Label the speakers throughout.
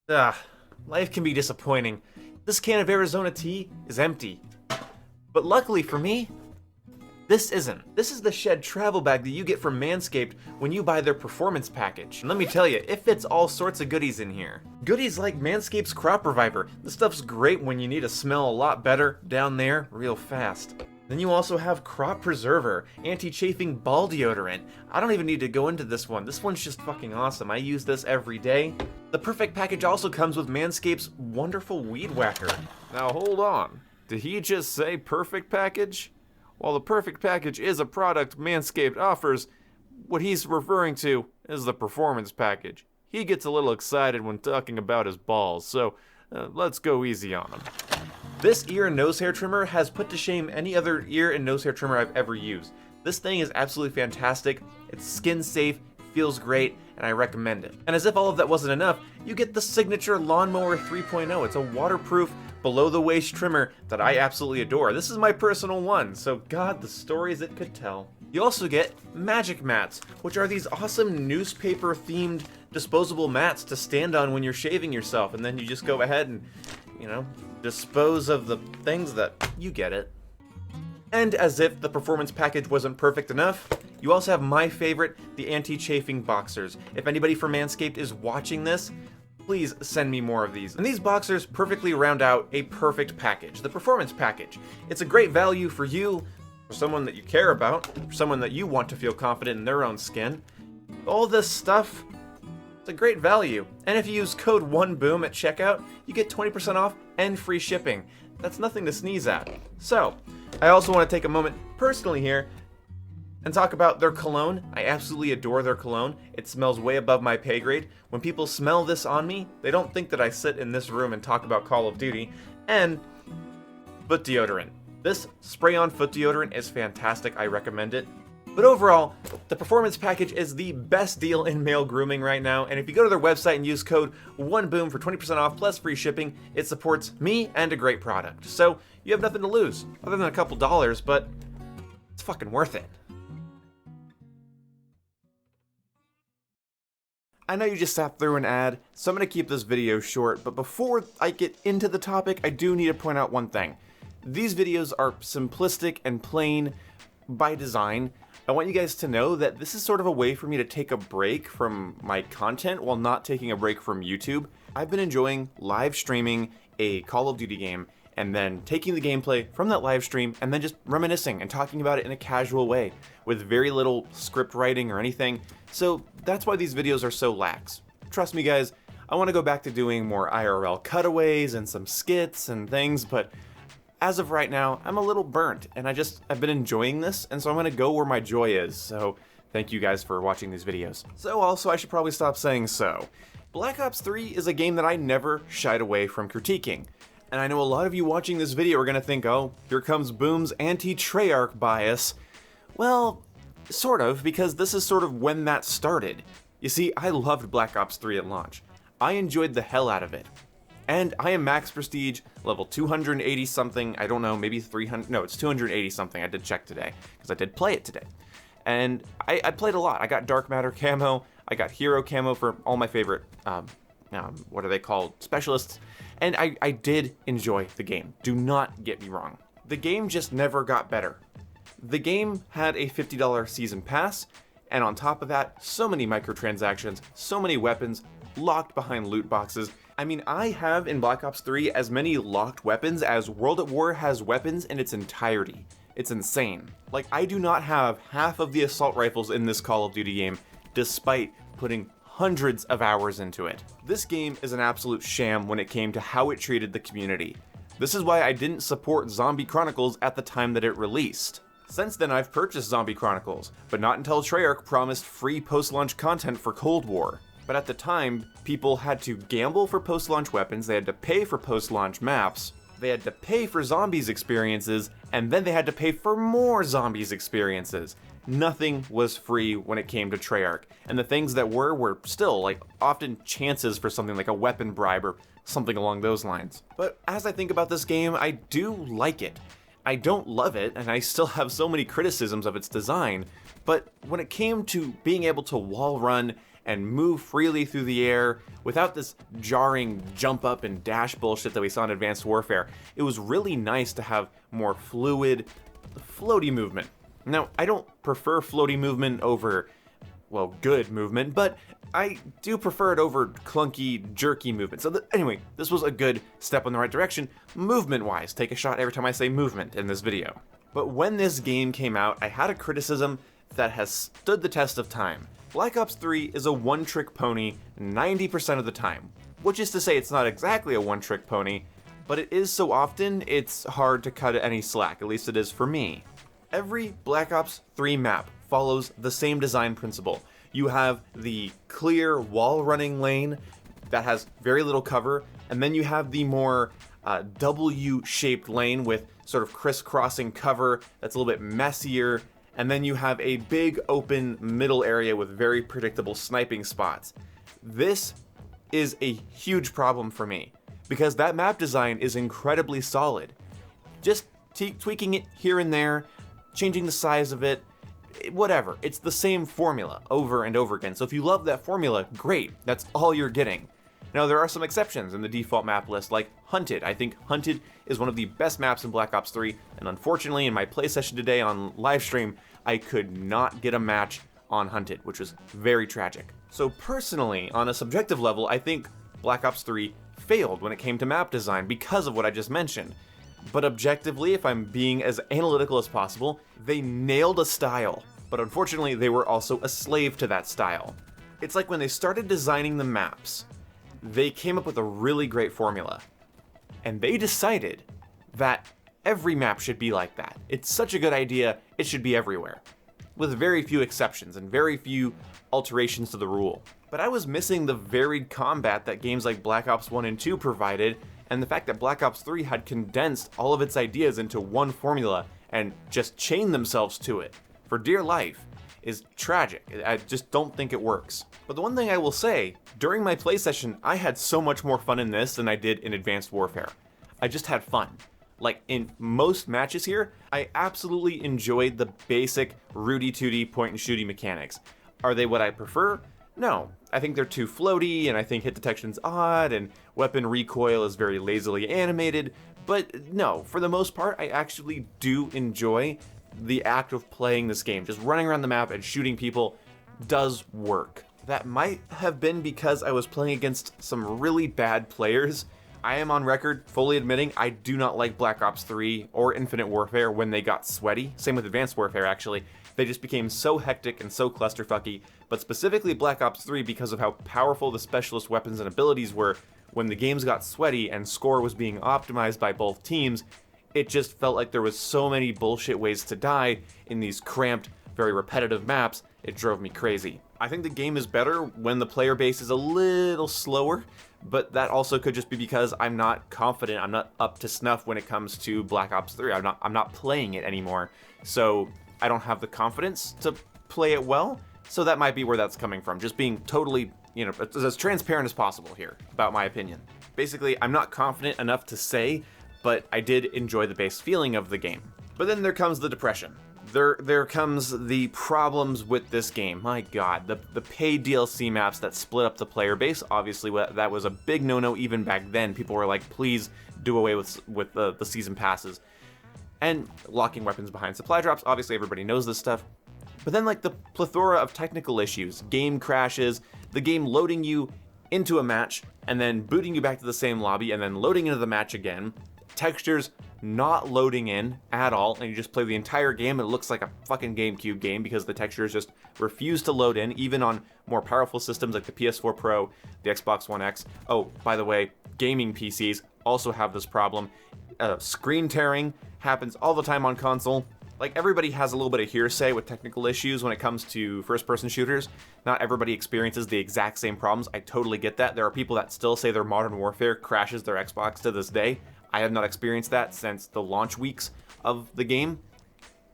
Speaker 1: Ah, life can be disappointing. This can of Arizona tea is empty. But luckily for me, this isn't. This is the shed travel bag that you get from Manscaped when you buy their performance package. And let me tell you, it fits all sorts of goodies in here. Goodies like Manscaped's Crop Reviver. This stuff's great when you need to smell a lot better down there real fast. Then you also have Crop Preserver, anti-chafing ball deodorant. I don't even need to go into this one. This one's just fucking awesome. I use this every day. The perfect package also comes with Manscaped's wonderful Weed Whacker. Now hold on. Did he just say perfect package? While the perfect package is a product Manscaped offers, what he's referring to is the performance package. He gets a little excited when talking about his balls, so let's go easy on him. This ear and nose hair trimmer has put to shame any other ear and nose hair trimmer I've ever used. This thing is absolutely fantastic, it's skin safe, feels great, and I recommend it. And as if all of that wasn't enough, you get the signature Lawnmower 3.0. It's a waterproof, below-the-waist trimmer that I absolutely adore. This is my personal one, so God, the stories it could tell. You also get Magic Mats, which are these awesome newspaper-themed disposable mats to stand on when you're shaving yourself, and then you just go ahead and, dispose of the things that you get it. And as if the performance package wasn't perfect enough, you also have my favorite, the anti-chafing boxers. If anybody from Manscaped is watching this, please send me more of these. And these boxers perfectly round out a perfect package, the performance package. It's a great value for you, for someone that you care about, for someone that you want to feel confident in their own skin. All this stuff, it's a great value. And if you use code 1BOOM at checkout, you get 20% off and free shipping. That's nothing to sneeze at. So, I also want to take a moment personally here and talk about their cologne. I absolutely adore their cologne. It smells way above my pay grade. When people smell this on me, they don't think that I sit in this room and talk about Call of Duty. And foot deodorant. This spray-on foot deodorant is fantastic. I recommend it. But overall, the performance package is the best deal in male grooming right now, and if you go to their website and use code 1BOOM for 20% off plus free shipping, it supports me and a great product. So you have nothing to lose, other than a couple dollars, but it's fucking worth it. I know you just sat through an ad, so I'm going to keep this video short, but before I get into the topic, I do need to point out one thing. These videos are simplistic and plain by design. I want you guys to know that this is sort of a way for me to take a break from my content while not taking a break from YouTube. I've been enjoying live streaming a Call of Duty game and then taking the gameplay from that live stream and then just reminiscing and talking about it in a casual way with very little script writing or anything. So that's why these videos are so lax. Trust me guys, I want to go back to doing more IRL cutaways and some skits and things, but as of right now, I'm a little burnt, and I've been enjoying this, and so I'm gonna go where my joy is, so thank you guys for watching these videos. So also, I should probably stop saying so. Black Ops 3 is a game that I never shied away from critiquing, and I know a lot of you watching this video are gonna think, oh, here comes Boom's anti-Treyarch bias. Well, sort of, because this is sort of when that started. You see, I loved Black Ops 3 at launch. I enjoyed the hell out of it. And I am max prestige, level 280 something, I don't know, maybe 300, no, it's 280 something, I did check today, because I did play it today. And I played a lot. I got Dark Matter camo, I got Hero camo for all my favorite, what are they called, specialists, and I did enjoy the game, do not get me wrong. The game just never got better. The game had a $50 season pass, and on top of that, so many microtransactions, so many weapons, locked behind loot boxes. I mean, I have in Black Ops 3 as many locked weapons as World at War has weapons in its entirety. It's insane. Like, I do not have half of the assault rifles in this Call of Duty game, despite putting hundreds of hours into it. This game is an absolute sham when it came to how it treated the community. This is why I didn't support Zombie Chronicles at the time that it released. Since then, I've purchased Zombie Chronicles, but not until Treyarch promised free post-launch content for Cold War. But at the time, people had to gamble for post-launch weapons, they had to pay for post-launch maps, they had to pay for zombies experiences, and then they had to pay for more zombies experiences. Nothing was free when it came to Treyarch, and the things that were still, like, often chances for something like a weapon bribe or something along those lines. But as I think about this game, I do like it. I don't love it, and I still have so many criticisms of its design, but when it came to being able to wall run and move freely through the air without this jarring jump up and dash bullshit that we saw in Advanced Warfare. It was really nice to have more fluid, floaty movement. Now, I don't prefer floaty movement over, well, good movement, but I do prefer it over clunky, jerky movement. So anyway, this was a good step in the right direction, movement-wise. Take a shot every time I say movement in this video. But when this game came out, I had a criticism that has stood the test of time. Black Ops 3 is a one-trick pony 90% of the time, which is to say it's not exactly a one-trick pony, but it is so often it's hard to cut any slack, at least it is for me. Every Black Ops 3 map follows the same design principle. You have the clear wall-running lane that has very little cover, and then you have the more W-shaped lane with sort of crisscrossing cover that's a little bit messier, and then you have a big open middle area with very predictable sniping spots. This is a huge problem for me, because that map design is incredibly solid. Just tweaking it here and there, changing the size of it, whatever. It's the same formula over and over again. So if you love that formula, great. That's all you're getting. Now, there are some exceptions in the default map list, like Hunted. I think Hunted is one of the best maps in Black Ops 3, and unfortunately, in my play session today on livestream, I could not get a match on Hunted, which was very tragic. So personally, on a subjective level, I think Black Ops 3 failed when it came to map design because of what I just mentioned. But objectively, if I'm being as analytical as possible, they nailed a style. But unfortunately, they were also a slave to that style. It's like when they started designing the maps, they came up with a really great formula. And they decided that every map should be like that. It's such a good idea, it should be everywhere. With very few exceptions and very few alterations to the rule. But I was missing the varied combat that games like Black Ops 1 and 2 provided, and the fact that Black Ops 3 had condensed all of its ideas into one formula and just chained themselves to it for dear life is tragic. I just don't think it works. But the one thing I will say, during my play session, I had so much more fun in this than I did in Advanced Warfare. I just had fun. Like, in most matches here, I absolutely enjoyed the basic rooty-tooty point-and-shooty mechanics. Are they what I prefer? No. I think they're too floaty, and I think hit detection's odd, and weapon recoil is very lazily animated, but no, for the most part, I actually do enjoy the act of playing this game. Just running around the map and shooting people does work. That might have been because I was playing against some really bad players. I am on record fully admitting I do not like Black Ops 3 or Infinite Warfare when they got sweaty. Same with Advanced Warfare, actually. They just became so hectic and so clusterfucky, but specifically Black Ops 3 because of how powerful the specialist weapons and abilities were. When the games got sweaty and score was being optimized by both teams, it just felt like there was so many bullshit ways to die in these cramped, very repetitive maps, it drove me crazy. I think the game is better when the player base is a little slower, but that also could just be because I'm not confident, I'm not up to snuff when it comes to Black Ops 3. I'm not playing it anymore, so I don't have the confidence to play it well, so that might be where that's coming from. Just being totally, as transparent as possible here about my opinion. Basically, I'm not confident enough to say, but I did enjoy the base feeling of the game. But then there comes the depression. There comes the problems with this game. My god, the paid DLC maps that split up the player base, obviously that was a big no-no even back then. People were like, please do away with the season passes. And locking weapons behind supply drops, obviously everybody knows this stuff. But then like the plethora of technical issues, game crashes, the game loading you into a match, and then booting you back to the same lobby, and then loading into the match again, textures not loading in at all, and you just play the entire game, and it looks like a fucking GameCube game because the textures just refuse to load in, even on more powerful systems like the PS4 Pro, the Xbox One X. Oh, by the way, gaming PCs also have this problem. Screen tearing happens all the time on console. Like, everybody has a little bit of hearsay with technical issues when it comes to first-person shooters. Not everybody experiences the exact same problems. I totally get that. There are people that still say their Modern Warfare crashes their Xbox to this day. I have not experienced that since the launch weeks of the game.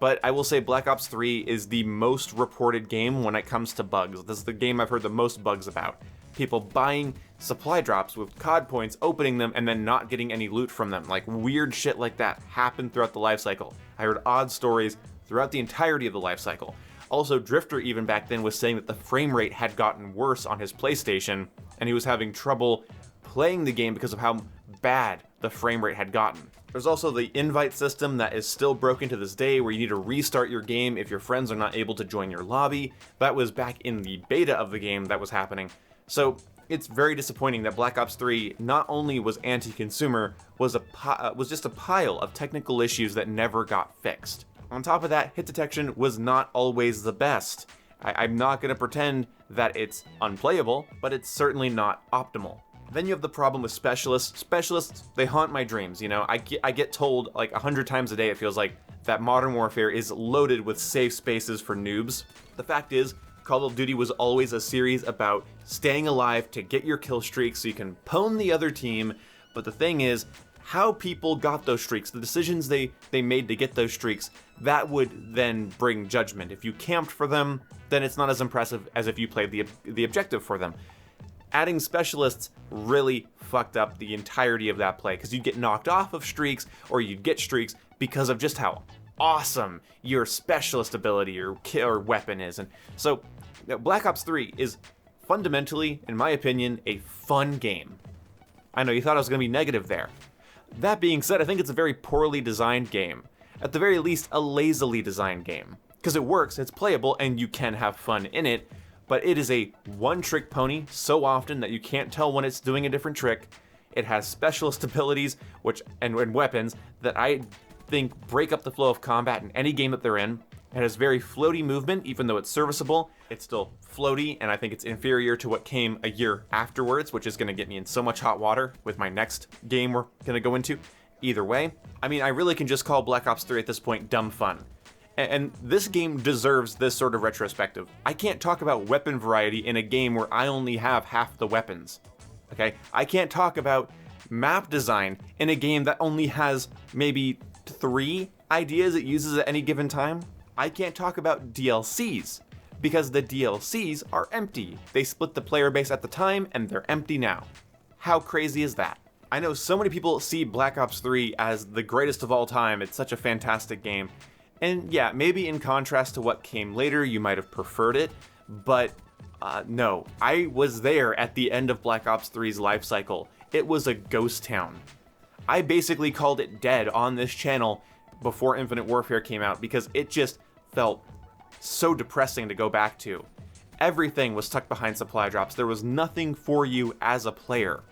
Speaker 1: But I will say Black Ops 3 is the most reported game when it comes to bugs. This is the game I've heard the most bugs about. People buying supply drops with COD points, opening them, and then not getting any loot from them. Like, weird shit like that happened throughout the lifecycle. I heard odd stories throughout the entirety of the lifecycle. Also, Drifter even back then was saying that the frame rate had gotten worse on his PlayStation, and he was having trouble playing the game because of how bad the frame rate had gotten. There's also the invite system that is still broken to this day, where you need to restart your game if your friends are not able to join your lobby. That was back in the beta of the game that was happening. So it's very disappointing that Black Ops 3 not only was anti-consumer, was just a pile of technical issues that never got fixed. On top of that, hit detection was not always the best. I'm not going to pretend that it's unplayable, but it's certainly not optimal. Then you have the problem with specialists. Specialists, they haunt my dreams, you know? I get told like 100 times a day, it feels like, that Modern Warfare is loaded with safe spaces for noobs. The fact is, Call of Duty was always a series about staying alive to get your kill streaks so you can pwn the other team, but the thing is, how people got those streaks, the decisions they made to get those streaks, that would then bring judgment. If you camped for them, then it's not as impressive as if you played the objective for them. Adding specialists really fucked up the entirety of that play, because you'd get knocked off of streaks, or you'd get streaks because of just how awesome your specialist ability or weapon is. And so Black Ops 3 is fundamentally, in my opinion, a fun game. I know you thought I was going to be negative there. That being said, I think it's a very poorly designed game. At the very least, a lazily designed game. Because it works, it's playable, and you can have fun in it, but it is a one-trick pony so often that you can't tell when it's doing a different trick. It has specialist abilities and weapons that I think break up the flow of combat in any game that they're in. It has very floaty movement, even though it's serviceable. It's still floaty, and I think it's inferior to what came a year afterwards, which is going to get me in so much hot water with my next game we're going to go into. Either way, I mean, I really can just call Black Ops 3 at this point dumb fun. And this game deserves this sort of retrospective. I can't talk about weapon variety in a game where I only have half the weapons. Okay? I can't talk about map design in a game that only has maybe 3 ideas it uses at any given time. I can't talk about DLCs, because the DLCs are empty. They split the player base at the time, and they're empty now. How crazy is that? I know so many people see Black Ops 3 as the greatest of all time. It's such a fantastic game. And yeah, maybe in contrast to what came later, you might have preferred it, but no. I was there at the end of Black Ops 3's life cycle. It was a ghost town. I basically called it dead on this channel before Infinite Warfare came out, because it just felt so depressing to go back to. Everything was tucked behind supply drops. There was nothing for you as a player.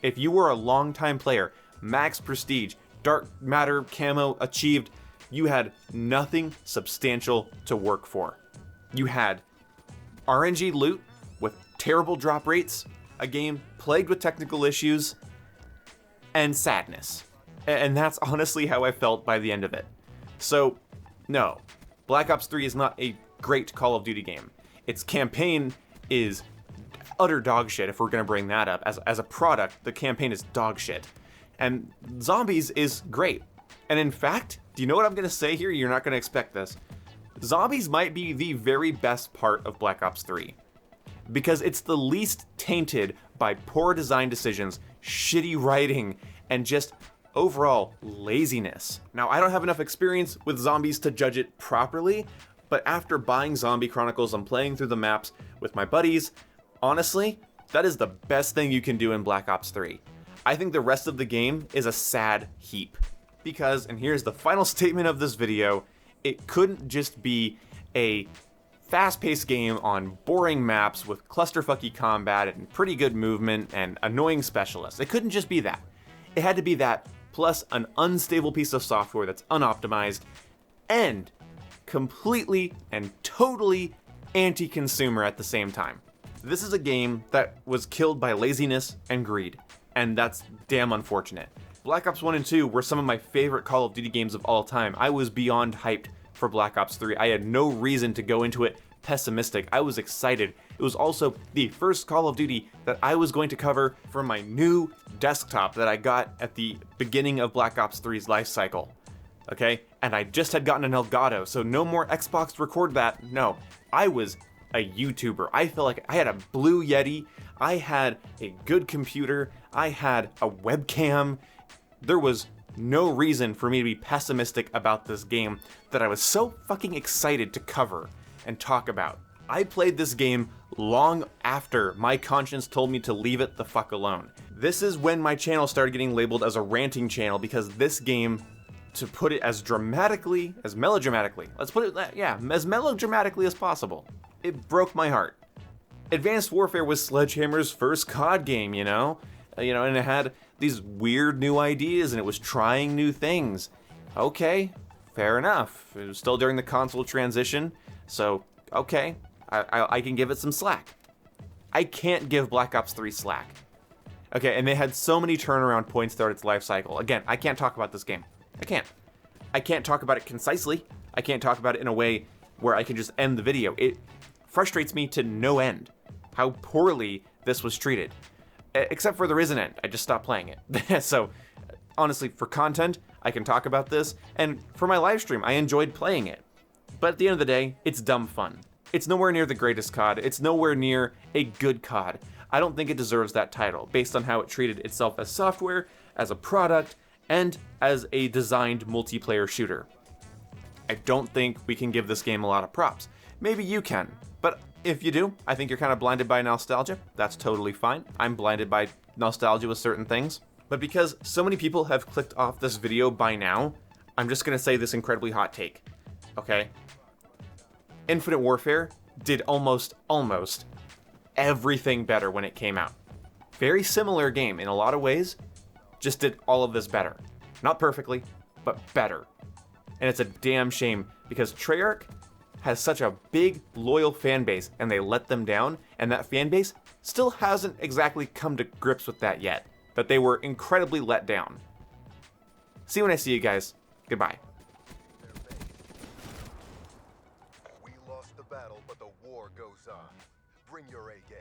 Speaker 1: If you were a longtime player, max prestige, dark matter camo achieved, you had nothing substantial to work for. You had RNG loot with terrible drop rates, a game plagued with technical issues, and sadness. And that's honestly how I felt by the end of it. So, no, Black Ops 3 is not a great Call of Duty game. Its campaign is utter dog shit, if we're gonna bring that up. As a product, the campaign is dog shit. And Zombies is great. And in fact, do you know what I'm gonna say here? You're not gonna expect this. Zombies might be the very best part of Black Ops 3. Because it's the least tainted by poor design decisions, shitty writing, and just overall laziness. Now, I don't have enough experience with Zombies to judge it properly, but after buying Zombie Chronicles and playing through the maps with my buddies, honestly, that is the best thing you can do in Black Ops 3. I think the rest of the game is a sad heap. Because, and here's the final statement of this video, it couldn't just be a fast-paced game on boring maps with clusterfucky combat and pretty good movement and annoying specialists. It couldn't just be that. It had to be that, plus an unstable piece of software that's unoptimized, and completely and totally anti-consumer at the same time. This is a game that was killed by laziness and greed, and that's damn unfortunate. Black Ops 1 and 2 were some of my favorite Call of Duty games of all time. I was beyond hyped for Black Ops 3. I had no reason to go into it pessimistic. I was excited. It was also the first Call of Duty that I was going to cover for my new desktop that I got at the beginning of Black Ops 3's life cycle. Okay? And I just had gotten an Elgato, so no more Xbox record that. No. I was a YouTuber. I felt like I had a Blue Yeti. I had a good computer. I had a webcam. There was no reason for me to be pessimistic about this game that I was so fucking excited to cover. and talk about. I played this game long after my conscience told me to leave it the fuck alone. This is when my channel started getting labeled as a ranting channel, because this game, to put it as dramatically, as melodramatically, let's put it, yeah, as melodramatically as possible, it broke my heart. Advanced Warfare was Sledgehammer's first COD game, you know, and it had these weird new ideas, and it was trying new things. Okay, fair enough. It was still during the console transition, so okay, I can give it some slack. I can't give Black Ops 3 slack. Okay, and they had so many turnaround points throughout its life cycle. Again, I can't talk about this game. I can't. I can't talk about it concisely. I can't talk about it in a way where I can just end the video. It frustrates me to no end how poorly this was treated. Except for there is an end. I just stopped playing it. So, honestly, for content, I can talk about this, and for my live stream, I enjoyed playing it. But at the end of the day, it's dumb fun. It's nowhere near the greatest COD. It's nowhere near a good COD. I don't think it deserves that title, based on how it treated itself as software, as a product, and as a designed multiplayer shooter. I don't think we can give this game a lot of props. Maybe you can, but if you do, I think you're kind of blinded by nostalgia. That's totally fine. I'm blinded by nostalgia with certain things. But because so many people have clicked off this video by now, I'm just gonna say this incredibly hot take, okay? Infinite Warfare did almost everything better when it came out. Very similar game in a lot of ways, just did all of this better. Not perfectly, but better. And it's a damn shame, because Treyarch has such a big, loyal fan base, and they let them down, and that fan base still hasn't exactly come to grips with that yet. But they were incredibly let down. See you when I see you guys. Goodbye.
Speaker 2: We lost the battle, but the war goes on. Bring your A game.